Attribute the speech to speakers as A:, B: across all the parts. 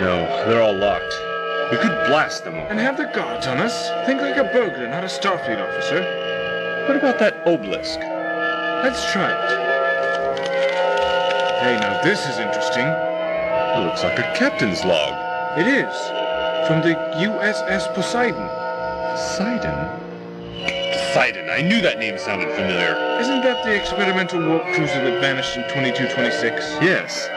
A: No, they're all locked. We could blast them.
B: And have the guards on us? Think like a burglar, not a Starfleet officer.
A: What about that obelisk?
B: Let's try it. Hey, now this is interesting.
A: It looks like a captain's log.
B: It is. From the USS Poseidon.
A: Poseidon? Poseidon, I knew that name sounded familiar.
B: Isn't that the experimental warp cruiser that vanished in 2226?
A: Yes.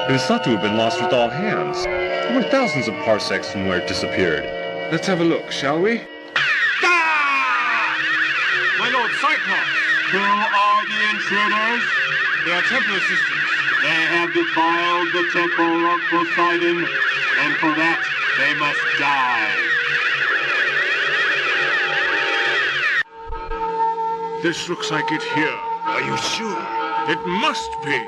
A: It was thought to have been lost with all hands. We're thousands of parsecs from where it disappeared.
B: Let's have a look, shall we?
C: Ah! My Lord Cyclops! Who are the intruders?
B: They are Temple assistants.
C: They have defiled the temple of Poseidon, and for that they must die.
B: This looks like it here.
A: Are you sure?
B: It must be.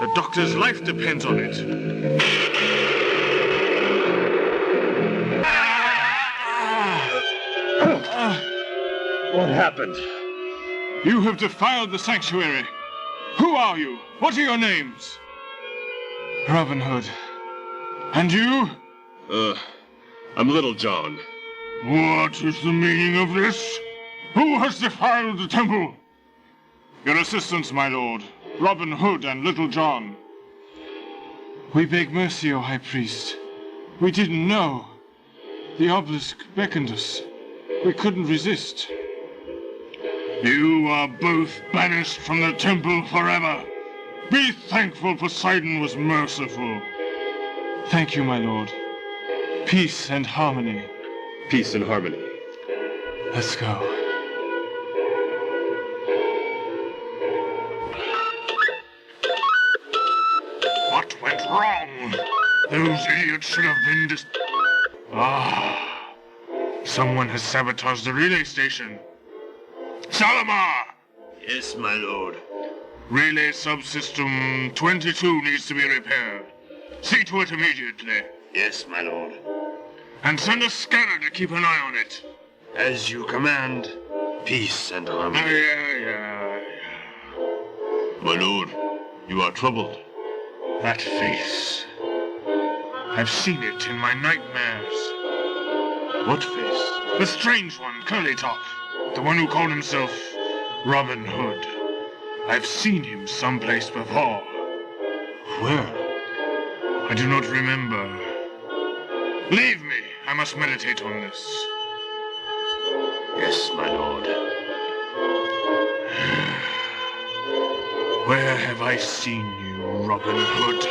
B: The doctor's life depends on it.
A: What happened?
B: You have defiled the sanctuary. Who are you? What are your names? Robin Hood. And you?
A: I'm Little John.
B: What is the meaning of this? Who has defiled the temple? Your assistants, my lord. Robin Hood and Little John. We beg mercy, O High Priest. We didn't know. The obelisk beckoned us. We couldn't resist. You are both banished from the temple forever. Be thankful Poseidon was merciful. Thank you, my lord. Peace and harmony.
A: Peace and harmony.
B: Let's go. What went wrong? Those idiots should have been someone has sabotaged the relay station. Shalimar!
C: Yes, my lord.
B: Relay subsystem 22 needs to be repaired. See to it immediately.
C: Yes, my lord.
B: And send a scanner to keep an eye on it.
C: As you command, peace and harmony.
B: Yeah.
C: My lord, you are troubled.
B: That face. I've seen it in my nightmares.
C: What face?
B: The strange one, curly top. The one who called himself Robin Hood. I've seen him someplace before.
C: Where?
B: I do not remember. Leave me. I must meditate on this.
C: Yes, my lord.
B: Where have I seen you, Robin Hood?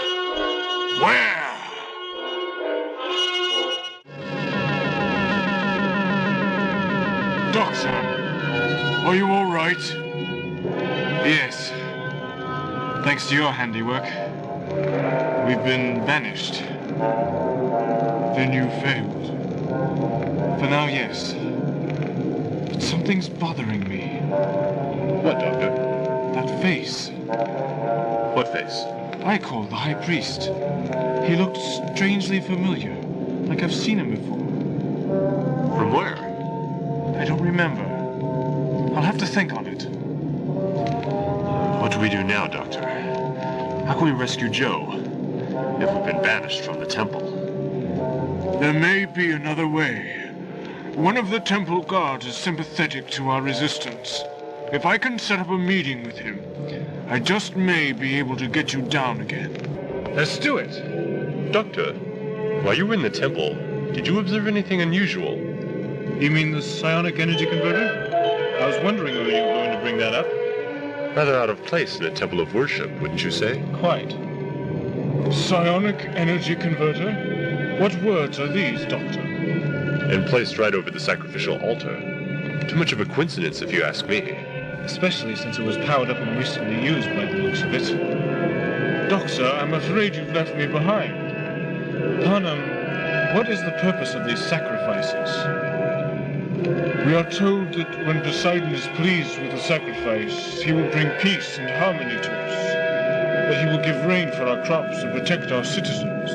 B: Where? Doctor, are you all right? Yes. Thanks to your handiwork, we've been banished. Then you failed. For now, yes. But something's bothering me.
A: What, Doctor?
B: That face.
A: What face?
B: Ikol, the High Priest. He looked strangely familiar, like I've seen him before.
A: From where?
B: I don't remember. I'll have to think on it.
A: What do we do now, Doctor? How can we rescue Jo if we've been banished from the temple?
B: There may be another way. One of the temple guards is sympathetic to our resistance. If I can set up a meeting with him, I just may be able to get you down again. Let's do it.
A: Doctor, while you were in the temple, did you observe anything unusual?
B: You mean the psionic energy converter? I was wondering whether you were going to bring that up.
A: Rather out of place in a temple of worship, wouldn't you say?
B: Quite. Psionic energy converter? What words are these, Doctor?
A: And placed right over the sacrificial altar. Too much of a coincidence, if you ask me.
B: Especially since it was powered up and recently used by the looks of it. Doctor, I'm afraid you've left me behind. Panem, what is the purpose of these sacrifices? We are told that when Poseidon is pleased with the sacrifice, he will bring peace and harmony to us. That he will give rain for our crops and protect our citizens.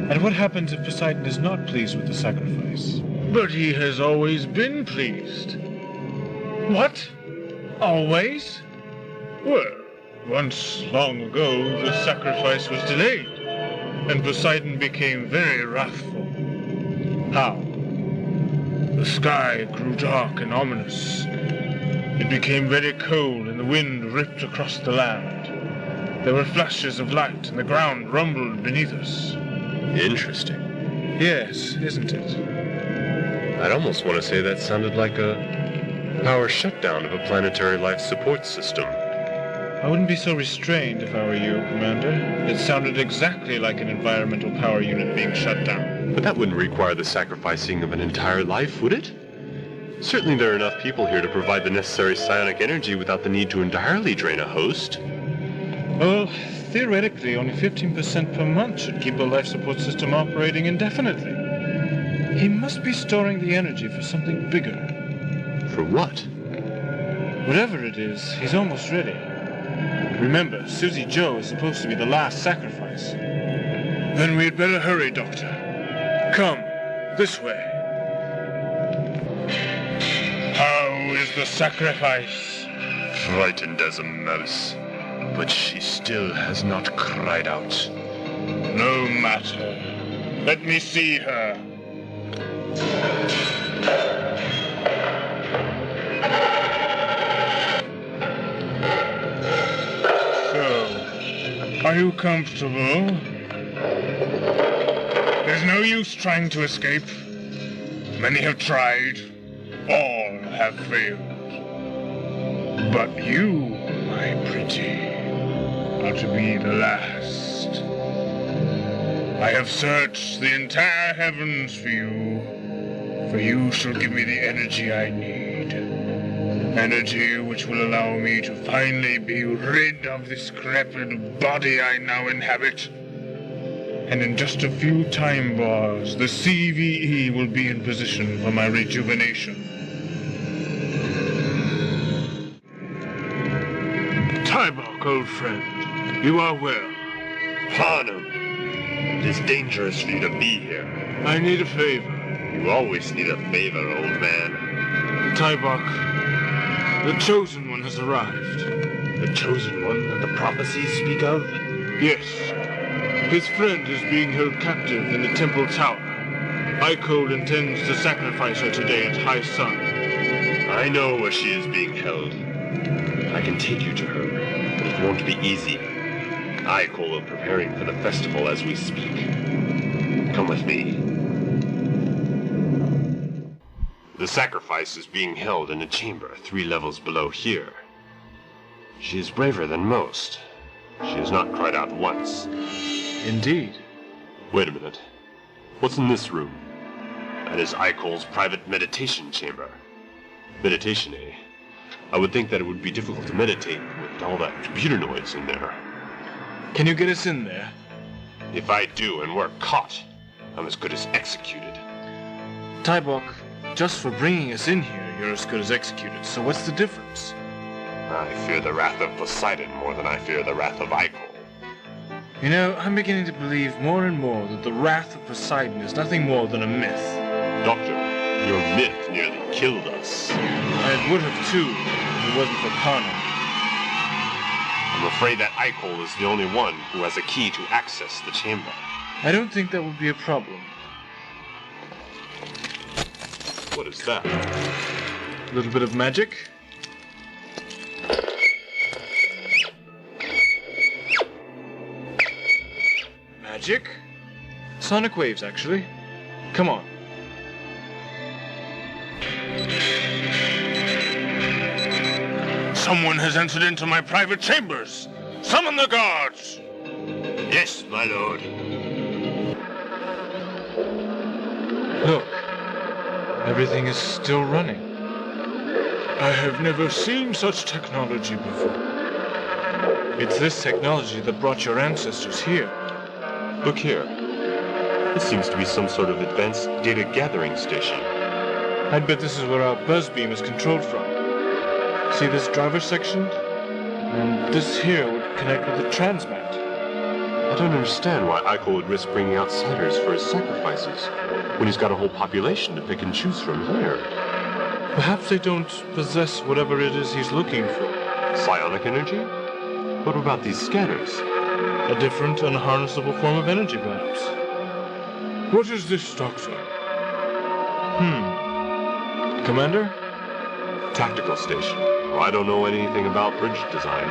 B: And what happens if Poseidon is not pleased with the sacrifice? But he has always been pleased. What? Always? Well, once long ago, the sacrifice was delayed. and Poseidon became very wrathful. How? The sky grew dark and ominous. It became very cold, and the wind ripped across the land. There were flashes of light, and the ground rumbled beneath us.
A: Interesting.
B: Yes, isn't it?
A: I'd almost want to say that sounded like a power shutdown of a planetary life support system.
B: I wouldn't be so restrained if I were you, Commander. It sounded exactly like an environmental power unit being shut down.
A: But that wouldn't require the sacrificing of an entire life, would it? Certainly there are enough people here to provide the necessary psionic energy without the need to entirely drain a host.
B: Well, theoretically, only 15% per month should keep a life support system operating indefinitely. He must be storing the energy for something bigger.
A: For what?
B: Whatever it is, he's almost ready. Remember, Susie Jo is supposed to be the last sacrifice. Then we'd better hurry, Doctor. Come, this way. How is the sacrifice?
A: Frightened as a mouse, but she still has not cried out.
B: No matter. Let me see her. So, are you comfortable? There's no use trying to escape. Many have tried. All have failed. But you, my pretty, are to be the last. I have searched the entire heavens for you shall give me the energy I need. Energy which will allow me to finally be rid of this decrepit body I now inhabit. And in just a few time bars, the CVE will be in position for my rejuvenation. Tybok, old friend, you are well.
A: Parnham, it is dangerous for you to be here.
B: I need a favor.
A: You always need a favor, old man.
B: Tybok, the Chosen One has arrived.
A: The Chosen One that the prophecies speak of?
B: Yes. His friend is being held captive in the temple tower. Ikol intends to sacrifice her today at high sun.
A: I know where she is being held. I can take you to her, but it won't be easy. Ikol are preparing for the festival as we speak. Come with me. The sacrifice is being held in a chamber 3 levels below here. She is braver than most. She has not cried out once.
B: Indeed.
A: Wait a minute. What's in this room? That is Ikol's private meditation chamber. Meditation, eh? I would think that it would be difficult to meditate with all that computer noise in there.
B: Can you get us in there?
A: If I do and we're caught, I'm as good as executed.
B: Tybok, just for bringing us in here, you're as good as executed, so what's the difference?
A: I fear the wrath of Poseidon more than I fear the wrath of Ikol.
B: You know, I'm beginning to believe more and more that the wrath of Poseidon is nothing more than a myth.
A: Doctor, your myth nearly killed us.
B: I would have too, if it wasn't for Parnham.
A: I'm afraid that Ikol is the only one who has a key to access the chamber.
B: I don't think that would be a problem.
A: What is that?
B: A little bit of magic? Magic? Sonic waves, actually. Come on. Someone has entered into my private chambers! Summon the guards!
A: Yes, my lord.
B: Look. Everything is still running. I have never seen such technology before. It's this technology that brought your ancestors here.
A: Look here. This seems to be some sort of advanced data gathering station.
B: I'd bet this is where our buzz beam is controlled from. See this driver section? And this here would connect with the transmat.
A: I don't understand why Ikol would risk bringing outsiders for his sacrifices, when he's got a whole population to pick and choose from here.
B: Perhaps they don't possess whatever it is he's looking for.
A: Psionic energy? What about these scanners?
B: A different, unharnessable form of energy, perhaps. What is this, Doctor? Commander?
A: Tactical station. Well, I don't know anything about bridge design.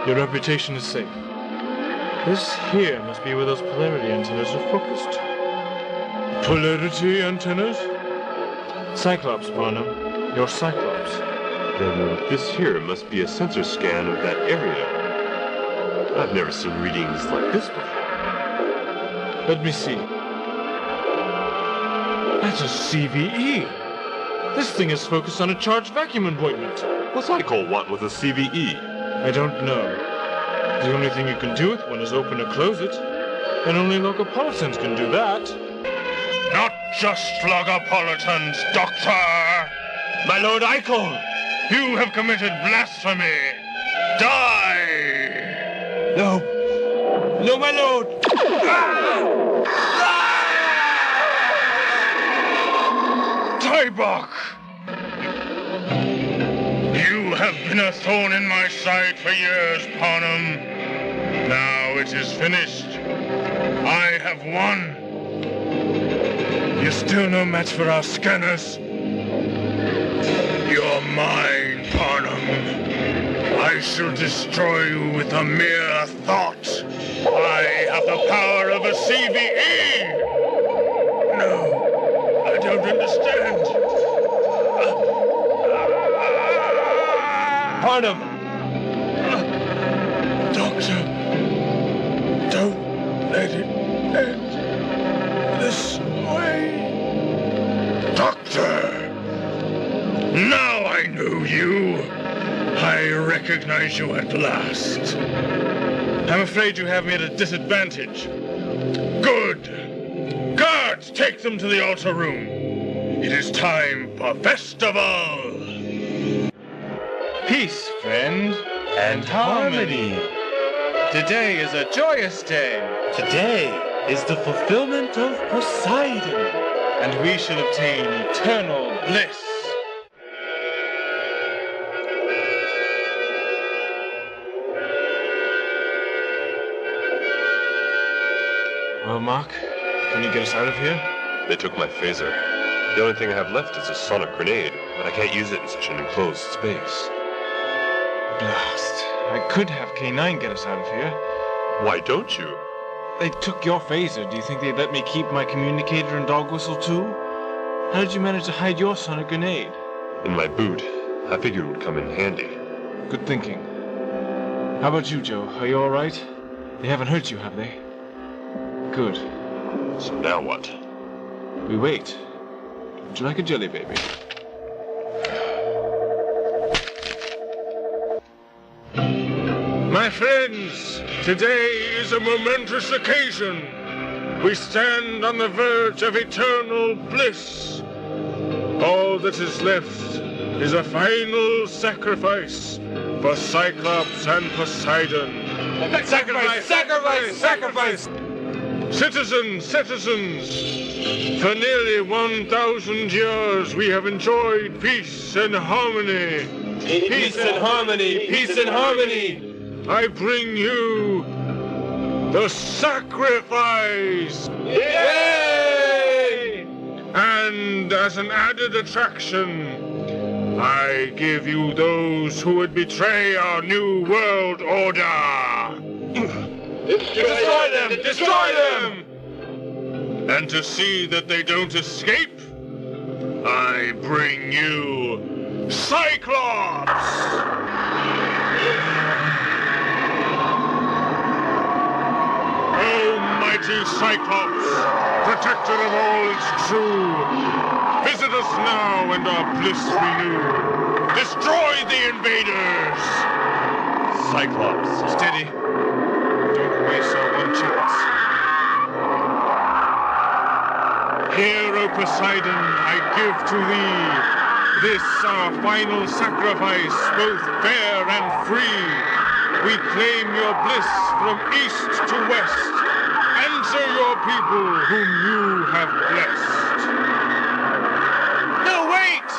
B: Your reputation is safe. This here must be where those polarity antennas are focused. Polarity antennas? Cyclops, Barnum. Your Cyclops.
A: Then this here must be a sensor scan of that area. I've never seen readings like this before.
B: Let me see. That's a CVE. This thing is focused on a charged vacuum appointment.
A: What's Ikol want with a CVE?
B: I don't know. The only thing you can do with one is open or close it. And only locopolitans can do that.
D: Not just logopolitans, Doctor!
A: My Lord Ikol!
D: You have committed blasphemy! Die!
A: No! No, my lord!
D: Tybok! You have been a thorn in my side for years, Parnham. Now it is finished. I have won. You're still no match for our scanners. You're mine, Parnham. I shall destroy you with a mere thought. I have the power of a CVE! No, I don't understand.
A: Barnum!
D: Doctor, don't let it end this way. Doctor! Now I know you. I recognize you at last.
B: I'm afraid you have me at a disadvantage.
D: Good. Guards, take them to the altar room. It is time for festival.
B: Peace, friend, and harmony. Today is a joyous day.
E: Today is the fulfillment of Poseidon.
B: And we shall obtain eternal bliss. Well, Mark, can you get us out of here?
A: They took my phaser. The only thing I have left is a sonic grenade, but I can't use it in such an enclosed space.
B: Blast. I could have K9 get us out of here.
A: Why don't you?
B: They took your phaser. Do you think they'd let me keep my communicator and dog whistle too? How did you manage to hide your sonic grenade?
A: In my boot. I figured it would come in handy.
B: Good thinking. How about you, Joe? Are you all right? They haven't hurt you, have they? Good.
A: So now what?
B: We wait. Would you like a jelly baby?
D: My friends, today is a momentous occasion. We stand on the verge of eternal bliss. All that is left is a final sacrifice for Cyclops and Poseidon.
B: Sacrifice! Sacrifice! Sacrifice!
D: Citizens! For nearly 1,000 years we have enjoyed peace and harmony.
E: Peace and harmony! Peace and harmony!
D: I bring you the sacrifice!
E: Yay!
D: And as an added attraction, I give you those who would betray our new world order!
E: Destroy them! Destroy them!
D: And to see that they don't escape, I bring you Cyclops! Mighty Cyclops, protector of all that's true, visit us now and our bliss renew. Destroy the invaders!
A: Cyclops.
B: Steady. Don't waste our one chance.
D: Here, O Poseidon, I give to thee this our final sacrifice, both fair and free. We claim your bliss from east to west. Answer your people whom you have blessed.
B: No, wait!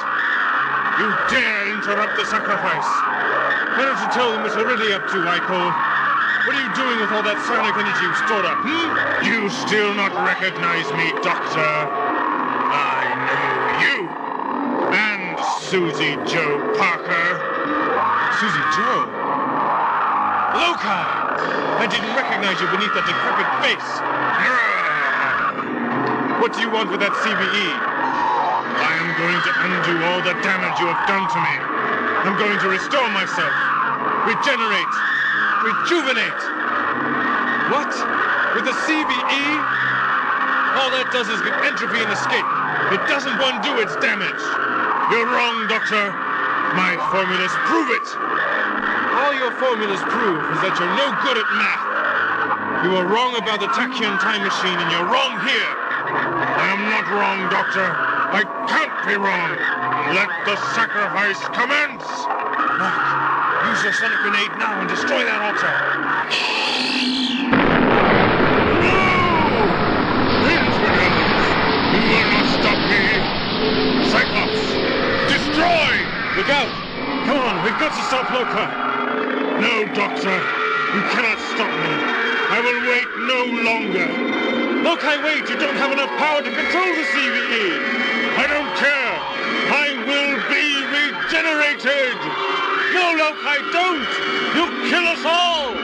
D: You dare interrupt the sacrifice. Why don't you tell them what you're really up to, Ikol?
B: What are you doing with all that psionic energy you've stored up,
D: You still not recognize me, Doctor? I know you. And Susie Jo Parker.
B: Susie Jo? Lokai! I didn't recognize you beneath that decrepit face. What do you want with that CBE?
D: I am going to undo all the damage you have done to me.
B: I'm going to restore myself. Regenerate. Rejuvenate. What? With the CBE? All that does is give entropy and escape. It doesn't undo its damage.
D: You're wrong, Doctor. My formulas prove it.
B: All your formulas prove is that you're no good at math. You were wrong about the Tachyon time machine, and you're wrong here.
D: I am not wrong, Doctor. I can't be wrong. Let the sacrifice commence.
B: Mark, use your sonic grenade now and destroy that altar.
D: No! Infidels! You will not stop me. Cyclops, destroy!
B: Look out! Come on, we've got to stop Lokai.
D: No, Doctor. You cannot stop me. I will wait no longer.
B: Lokai, wait! You don't have enough power to control the CVE!
D: I don't care. I will be regenerated.
B: No, Lokai, don't! You'll kill us all!